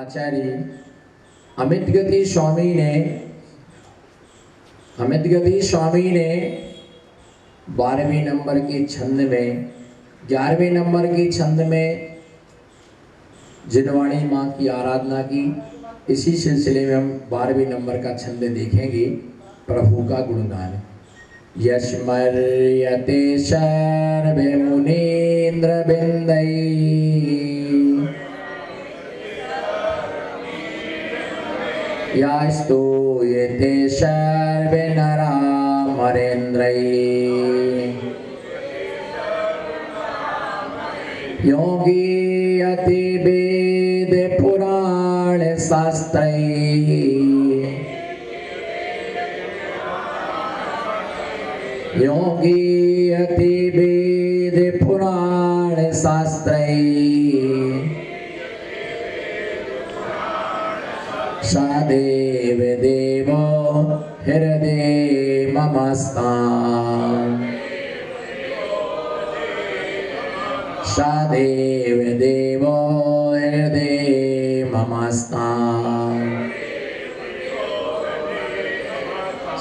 आचार्य अमित गति स्वामी ने 12वें नंबर के छंद में 11वें नंबर के छंद में जिनवाणी माँ की आराधना की। इसी सिलसिले में हम 12वें नंबर का छंद देखेंगे, प्रभु का गुणगान। यस्मर्यते सर्वे मुनीन्द्र बिंदै यास्तूयते सर्वे नरा मरेन्द्रै योगी अति वेद पुराण शास्त्रै योगी अति वेद पुराण शास्त्रै सदेव देवो हृदय ममस्ताम् सदेव देवो हृदय ममस्ताम्।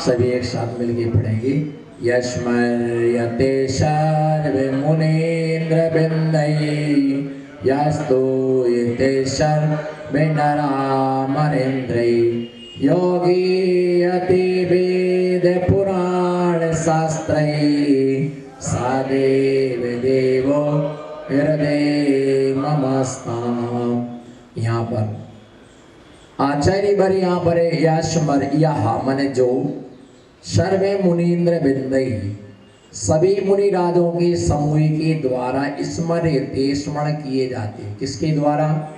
सभी एक साथ मिलके पढ़ेंगे। यस्मर्यते सर्वे मुनीन्द्र बिंदै यास्तूयते सर्वे नरा मरेन्द्रै योगी अति वेद पुराण शास्त्रै सदेव देवो हृदय ममस्ताम्। यहाँ पर आचार्य भर यहाँ पर यस्मर यह मन जो सर्वे मुनीन्द्र बिंदै सभी मुनि राजों के समूह के द्वारा स्मरण किए जाते हैं। किसके द्वारा?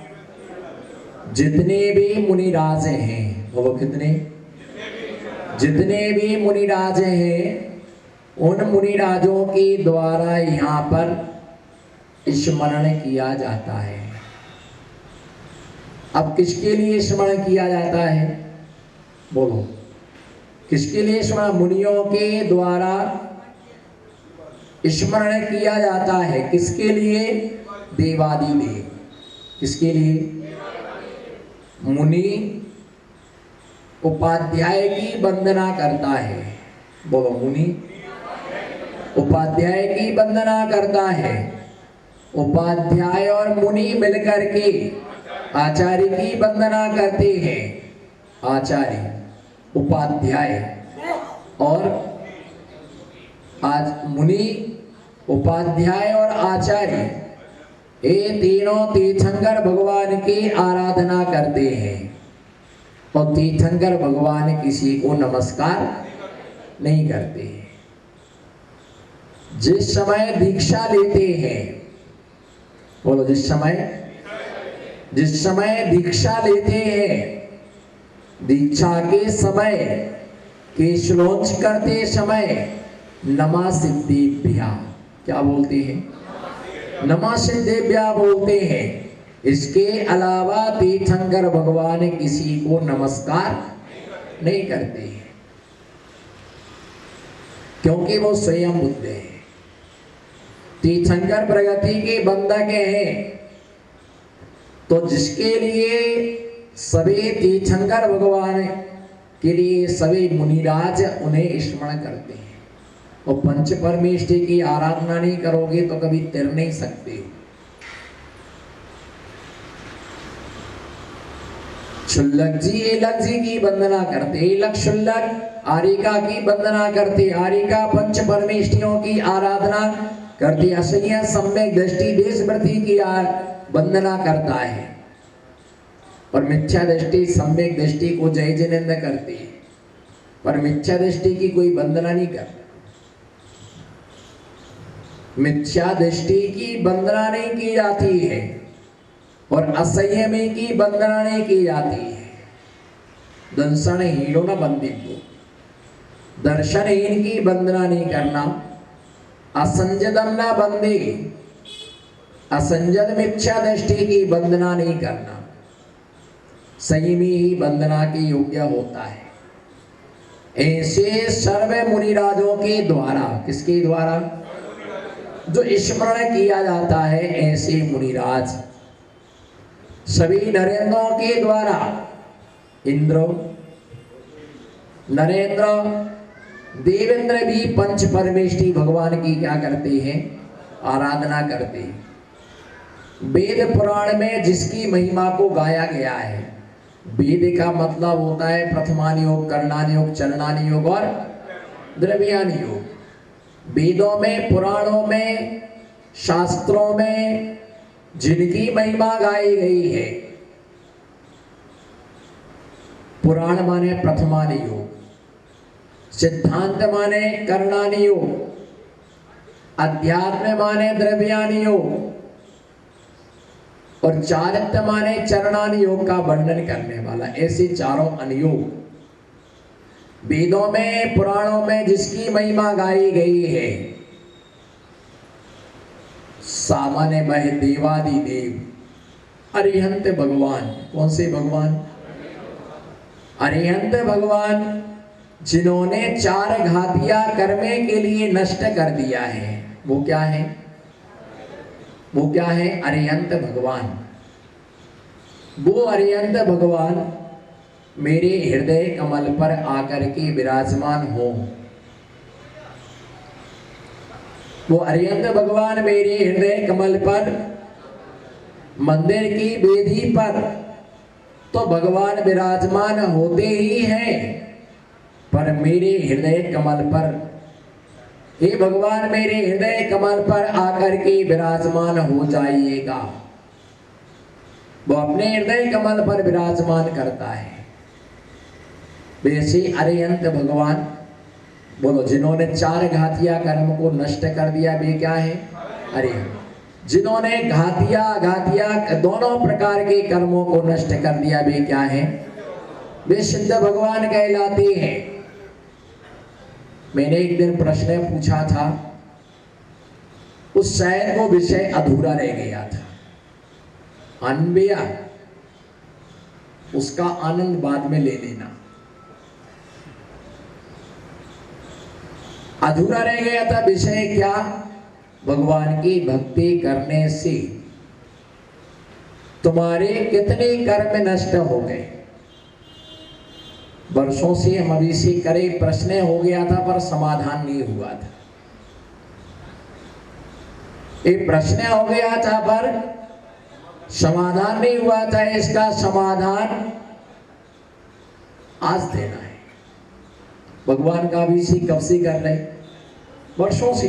जितने भी मुनि राज हैं, वो कितने? जितने भी मुनि राज हैं उन मुनि राजों के द्वारा यहाँ पर स्मरण किया जाता है। अब किसके लिए स्मरण किया जाता है? बोलो, किसके लिए स्मरण? मुनियों के द्वारा स्मरण किया जाता है। किसके लिए? देवादिदेव। किसके लिए? मुनि उपाध्याय की वंदना करता है। बोलो, मुनि उपाध्याय की वंदना करता है। उपाध्याय और मुनि मिलकर के आचार्य की वंदना करते हैं। आचार्य, उपाध्याय और आज मुनि, उपाध्याय और आचार्य ये तीनों तीर्थंकर भगवान की आराधना करते हैं। और तीर्थंकर भगवान किसी को नमस्कार नहीं करते। जिस समय दीक्षा लेते हैं, बोलो, जिस समय दीक्षा लेते हैं, दीक्षा के समय केशलोच करते समय नमा सिद्धेभ्या क्या बोलते हैं? नमा सिद्धेभ्या बोलते हैं। इसके अलावा तीर्थंकर भगवान किसी को नमस्कार नहीं करते हैं, क्योंकि वो स्वयं बुद्ध है। तीर्थंकर प्रगति के बंधक हैं। तो जिसके लिए सभी तीर्थंकर भगवान के लिए सभी मुनिराज उन्हें स्मरण करते हैं। और पंच परमेष्ठी की आराधना नहीं करोगे तो कभी तर नहीं सकते। शुल्लक जी एलक जी की वंदना करते, एलक शुल्लक आरिका की वंदना करते, आरिका पंच परमेष्ठियों की आराधना करते। असह्य सम्यक दृष्टि देशवृत्ति की वंदना करता है। और मिथ्या दृष्टि सम्यक दृष्टि को जय जिनेन्द्र करती है, पर मिथ्या दृष्टि की कोई वंदना नहीं करता। मिथ्या दृष्टि की वंदना नहीं की जाती है और असंयमी की वंदना नहीं की जाती है। दंसनहीनो न बंदितो, दर्शनहीन की वंदना नहीं करना। असंजदम न बंदे, असंजद मिथ्या दृष्टि की वंदना नहीं करना। संयमी ही वंदना के योग्य होता है। ऐसे सर्व मुनिराजों के द्वारा, किसके द्वारा? जो स्मरण किया जाता है, ऐसे मुनिराज सभी नरेंद्रों के द्वारा इंद्र, नरेंद्र, देवेंद्र भी पंच परमेष्टि भगवान की क्या करते हैं? आराधना करते हैं। वेद पुराण में जिसकी महिमा को गाया गया है, वेद का मतलब होता है प्रथमानि योग, कर्णानि योग, चरणानि योग और द्रव्यानि योग। वेदों में, पुराणों में, शास्त्रों में जिनकी महिमा गाई गई है, पुराण माने प्रथमानि योग, सिद्धांत माने कर्णानि योग, अध्यात्म माने द्रव्यानि योग और चारित्र माने चरणानि योग का वर्णन करने वाला। ऐसे चारों अनुयोग वेदों में, पुराणों में जिसकी महिमा गाई गई है, सामान्य मह देवादि देव अरिहंत भगवान। कौन से भगवान? अरिहंत भगवान, जिन्होंने चार घातिया कर्मे के लिए नष्ट कर दिया है। वो क्या है? वो क्या है? अरिहंत भगवान। वो अरिहंत भगवान मेरे हृदय कमल पर आकर के विराजमान हो। वो अरिहंत भगवान मेरे हृदय कमल पर, मंदिर की वेदी पर तो भगवान विराजमान होते ही हैं, पर मेरे हृदय कमल पर, हे भगवान मेरे हृदय कमल पर आकर के विराजमान हो जाइएगा। वो अपने हृदय कमल पर विराजमान करता है। वैसे अरिहंत भगवान, बोलो, जिन्होंने चार घातिया कर्म को नष्ट कर दिया, वे क्या है? अरिहंत। जिन्होंने घातिया दोनों प्रकार के कर्मों को नष्ट कर दिया, वे क्या है? वे सिद्ध भगवान कहलाते हैं। मैंने एक दिन प्रश्न पूछा था, उस शायद वो विषय अधूरा रह गया था। अनबिया, उसका आनंद बाद में ले लेना। अधूरा रह गया था विषय क्या? भगवान की भक्ति करने से तुम्हारे कितने कर्म नष्ट हो गए। वर्षों से हम अभी से करे, प्रश्न हो गया था पर समाधान नहीं हुआ था। एक प्रश्न हो गया था पर समाधान नहीं हुआ था। इसका समाधान आज देना है। भगवान का भी सी कब से कर रहे? वर्षों से।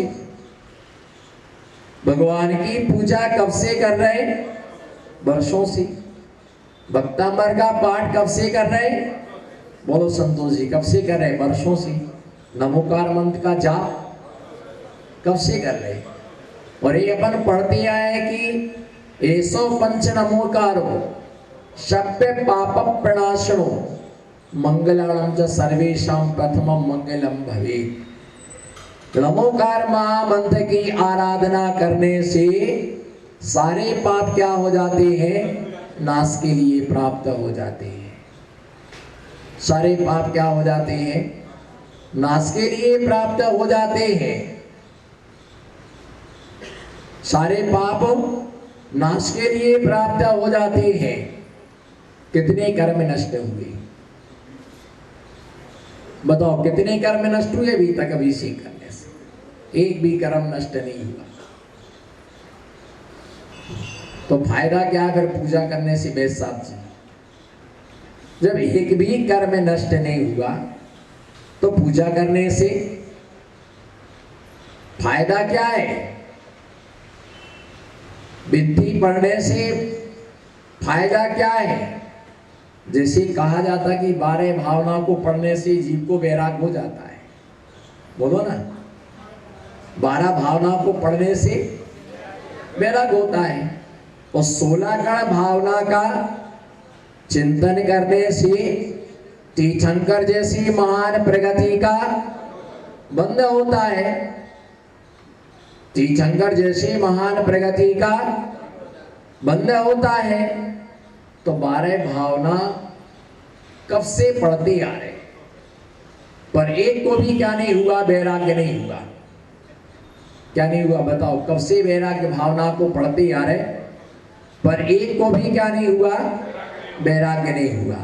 भगवान की पूजा कब से कर रहे? वर्षों से। भक्तामृत का पाठ कब से कर रहे? बोलो संतोष जी, कब से कर रहे? वर्षों से। नमोकार मंत्र का जाप कब से कर रहे? और ये अपन पढ़ते आए कि ऐसो पंच नमोकारो शब्द पाप प्रणाशनो मंगलाणं च सर्वेषां प्रथमं मंगलम भवेत्। नमोकार महामंत्र की आराधना करने से सारे पाप क्या हो जाते हैं? नाश के लिए प्राप्त हो जाते हैं। सारे पाप क्या हो जाते हैं? नाश के लिए प्राप्त हो जाते हैं। सारे पाप नाश के लिए प्राप्त हो जाते हैं। कितने कर्म नष्ट हुए? बताओ, कितने कर्म नष्ट हुए अभी तक? अभी से करने से एक भी कर्म नष्ट नहीं हुआ। तो फायदा क्या फिर पूजा करने से? वैद्य साहब जी, जब एक भी कर्म नष्ट नहीं हुआ तो पूजा करने से फायदा क्या है? विधि पढ़ने से फायदा क्या है? जैसे कहा जाता कि 12 भावना को पढ़ने से जीव को वैराग हो जाता है। बोलो ना, 12 भावना को पढ़ने से वैराग होता है। और 16 गण भावना का चिंतन करने से तीर्थंकर जैसी महान प्रगति का बंध होता है। तीर्थंकर जैसी महान प्रगति का बंध होता है। तो 12 भावना कब से पढ़ते आ रहे, पर एक को भी क्या नहीं हुआ? वैराग्य नहीं हुआ। क्या नहीं हुआ? बताओ, कब से वैराग्य भावना को पढ़ते आ रहे? पर एक को भी क्या नहीं हुआ, वैराग्य नहीं हुआ।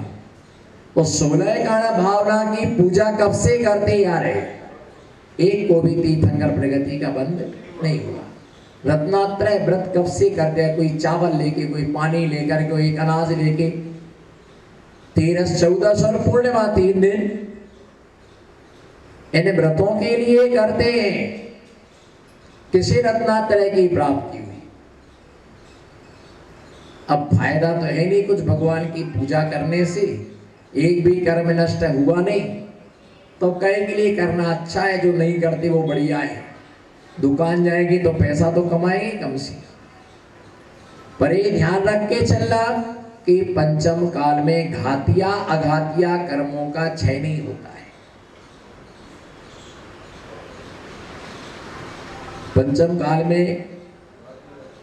तो 16 कारण भावना की पूजा कब से करते आ रहे, एक को भी तीर्थंकर प्रगति का बंद नहीं हुआ। रत्नात्रय व्रत कब से करते हैं, कोई चावल लेके, कोई पानी लेकर, कोई अनाज लेके, 13, 14 और पूर्णिमा 3 दिन इन व्रतों के लिए करते हैं। किसी रत्नात्रय की प्राप्ति हुई। अब फायदा तो है नहीं कुछ भगवान की पूजा करने से, एक भी कर्म नष्ट हुआ नहीं, तो कहे के लिए करना अच्छा है, जो नहीं करते वो बढ़िया है। दुकान जाएगी तो पैसा तो कमाएंगे कम से, पर ये ध्यान रख के चलना कि पंचम काल में घातिया अघातिया कर्मों का क्षय नहीं होता है। पंचम काल में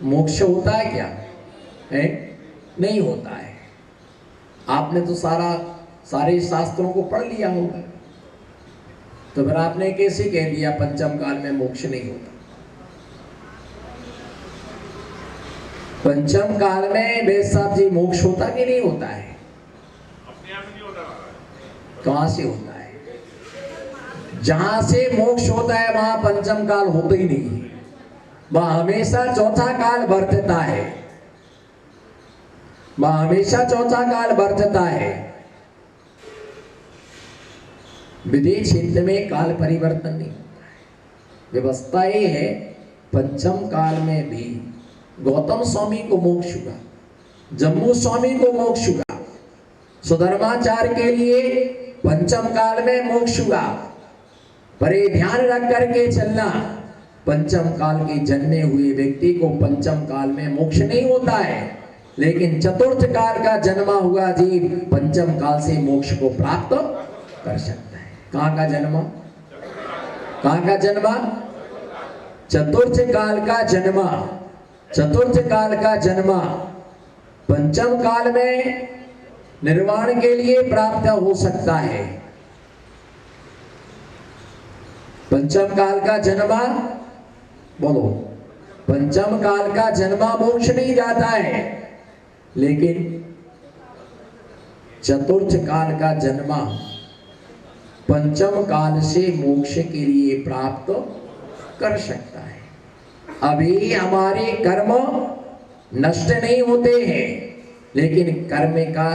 मोक्ष होता है क्या है? नहीं होता है। आपने तो सारे शास्त्रों को पढ़ लिया होगा, तो फिर आपने कैसे कह दिया पंचम काल में मोक्ष नहीं होता? पंचम काल में वैद साहब जी मोक्ष होता कि नहीं होता है? अपने आप नहीं होता। कहां से होता है? जहां से मोक्ष होता है वहां पंचम काल होता ही नहीं है, वहां हमेशा चौथा काल वर्तता है, वहां हमेशा चौथा काल वर्तता है। विदेह क्षेत्र में काल परिवर्तन नहीं होता है। व्यवस्था ये है, पंचम काल में भी गौतम स्वामी को मोक्ष हुआ, जम्मू स्वामी को मोक्ष हुआ, सुधर्माचार्य के लिए पंचम काल में मोक्ष हुआ। पर ये ध्यान रख करके चलना, पंचम काल के जन्मे हुए व्यक्ति को पंचम काल में मोक्ष नहीं होता है, लेकिन चतुर्थ काल का जन्मा हुआ जीव पंचम काल से मोक्ष को प्राप्त कर सकता है। कहाँ का जन्मा? कहाँ का जन्मा? चतुर्थ काल का जन्मा। चतुर्थ काल का जन्मा पंचम काल में निर्वाण के लिए प्राप्त हो सकता है। पंचम काल का जन्मा, बोलो, पंचम काल का जन्मा मोक्ष नहीं जाता है, लेकिन चतुर्थ काल का जन्मा पंचम काल से मोक्ष के लिए प्राप्त कर सकता है। अभी हमारे कर्म नष्ट नहीं होते हैं, लेकिन कर्म का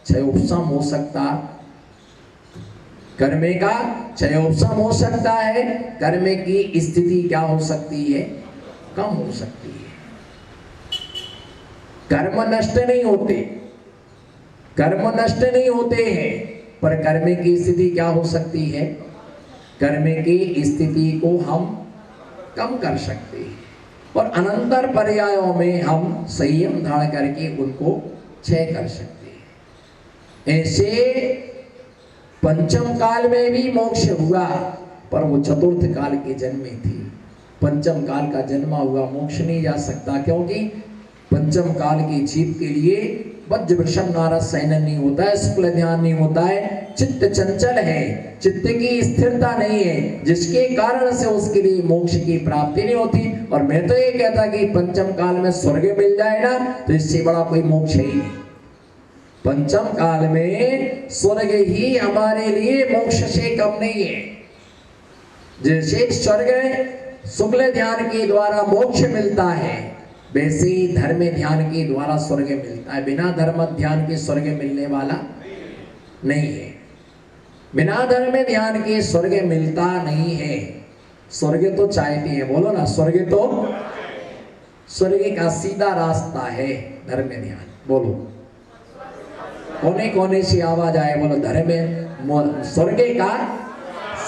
क्षयोपशम हो सकता, कर्म का क्षयोपशम हो सकता है। कर्म की स्थिति क्या हो सकती है? कम हो सकती है। कर्म नष्ट नहीं होते, कर्म नष्ट नहीं होते हैं, पर कर्म की स्थिति क्या हो सकती है? कर्म की स्थिति को हम कम कर सकते हैं, और अनंतर पर्यायों में हम संयम धारण करके उनको क्षय कर सकते हैं। ऐसे पंचम काल में भी मोक्ष हुआ, पर वो चतुर्थ काल के जन्मे थी। पंचम काल का जन्मा हुआ मोक्ष नहीं जा सकता, क्योंकि पंचम काल के जीव के लिए वज्र वृषभ नारद सैनन नहीं होता है, शुक्ल ध्यान नहीं होता है, चित्त चंचल है, चित्त की स्थिरता नहीं है, जिसके कारण से उसके लिए मोक्ष की प्राप्ति नहीं होती। और मैं तो ये कहता कि पंचम काल में स्वर्ग मिल जाए ना, तो इससे बड़ा कोई मोक्ष ही नहीं। पंचम काल में स्वर्ग ही हमारे लिए मोक्ष से कम नहीं है। जैसे स्वर्ग शुक्ल ध्यान के द्वारा मोक्ष मिलता है, वैसे ही धर्म ध्यान के द्वारा स्वर्ग मिलता है। बिना धर्म ध्यान के स्वर्ग मिलने वाला नहीं है। बिना धर्म ध्यान के स्वर्ग मिलता नहीं है। स्वर्ग तो चाहते हैं, बोलो ना, स्वर्ग तो, स्वर्ग का सीधा रास्ता है धर्म ध्यान। बोलो, कोने कोने से आवाज आए, बोलो, धर्म स्वर्ग का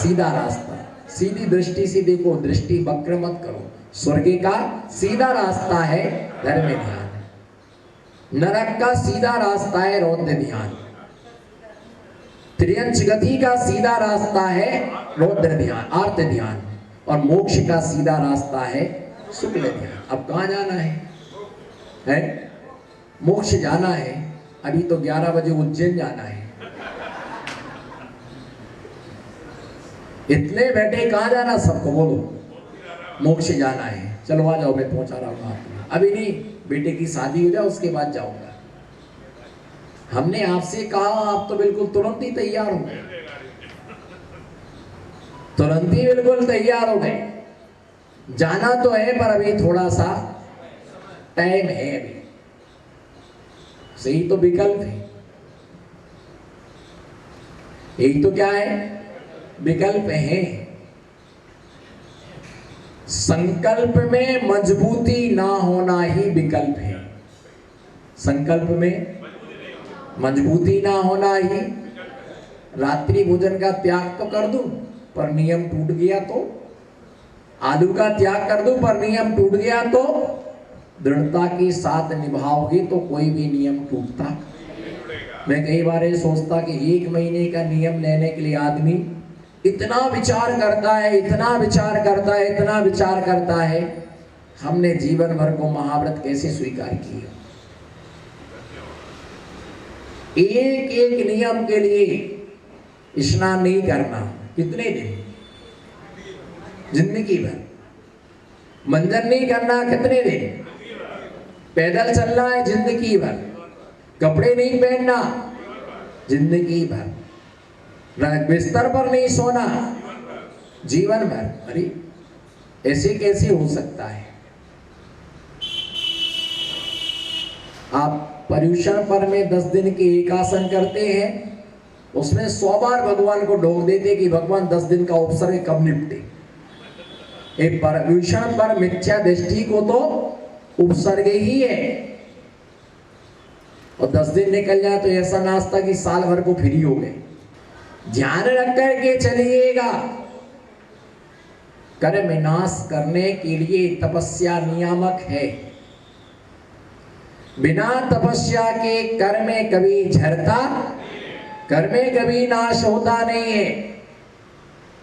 सीधा रास्ता। सीधी दृष्टि से देखो, दृष्टि वक्र मत करो। स्वर्ग का सीधा रास्ता है धर्म ध्यान, नरक का सीधा रास्ता है रौद्र ध्यान, त्रियंच गति का सीधा रास्ता है रौद्र ध्यान, आर्त ध्यान, और मोक्ष का सीधा रास्ता है शुक्ल ध्यान। अब कहाँ जाना है? मोक्ष जाना है। अभी तो 11 बजे उज्जैन जाना है। इतने बैठे कहाँ जाना? सबको बोलो, मोक्ष जाना है। चलो आ जाओ, मैं पहुंचा रहा हूँ आपको। अभी नहीं, बेटे की शादी हो जाए उसके बाद जाऊंगा। हमने आपसे कहा, आप तो बिल्कुल तुरंत ही तैयार हो गए, तुरंत ही बिल्कुल तैयार हो गए। जाना तो है पर अभी थोड़ा सा टाइम है, अभी सही तो विकल्प है, यही तो क्या है, विकल्प है। संकल्प में मजबूती ना होना ही विकल्प है। संकल्प में मजबूती ना होना ही। रात्रि भोजन का त्याग तो कर दूं पर नियम टूट गया तो, आलू का त्याग कर दूं पर नियम टूट गया तो, दृढ़ता के साथ निभाओगे तो कोई भी नियम टूटता। मैं कई बार ये सोचता कि 1 महीने का नियम लेने के लिए आदमी इतना विचार करता है, इतना विचार करता है, इतना विचार करता है। हमने जीवन भर को महाव्रत कैसे स्वीकार किया? एक एक नियम के लिए स्नान नहीं करना, कितने दिन? जिंदगी भर। मंजन नहीं करना, कितने दिन? पैदल चलना है जिंदगी भर। कपड़े नहीं पहनना जिंदगी भर। बिस्तर पर नहीं सोना जीवन भर। अरे ऐसे कैसे हो सकता है? आप पर्यूषण पर में 10 दिन के एक आसन करते हैं, उसमें 100 बार भगवान को ढोक देते कि भगवान 10 दिन का उपसर्ग कब निपटे। एक पर्यूषण पर मिथ्या दृष्टि को तो उपसर्ग ही है, और 10 दिन निकल जाए तो ऐसा नाश्ता कि साल भर को फ्री हो गए। ध्यान रख करके चलिएगा, कर्म विनाश करने के लिए तपस्या नियामक है। बिना तपस्या के कर्म कभी झरता, कर्म कभी नाश होता नहीं है।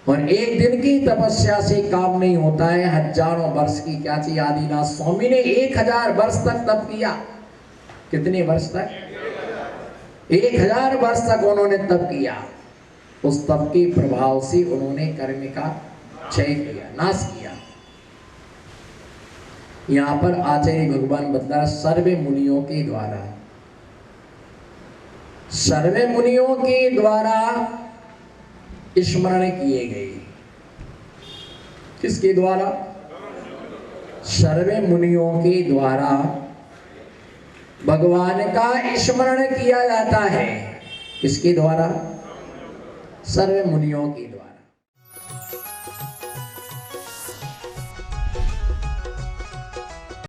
और एक दिन की तपस्या से काम नहीं होता है, हजारों वर्ष की। क्या चाहिए? आदिनाथ स्वामी ने 1000 वर्ष तक तप किया। कितने वर्ष तक? 1000 वर्ष तक उन्होंने तप किया। उस तप के प्रभाव से उन्होंने कर्म का क्षय किया, नाश किया। यहां पर आचार्य भगवान बता, सर्वे मुनियों के द्वारा, सर्वे मुनियों के द्वारा स्मरण किए गए। किसके द्वारा? सर्वे मुनियों के द्वारा भगवान का स्मरण किया जाता है। किसके द्वारा? सर्वे मुनियों के द्वारा।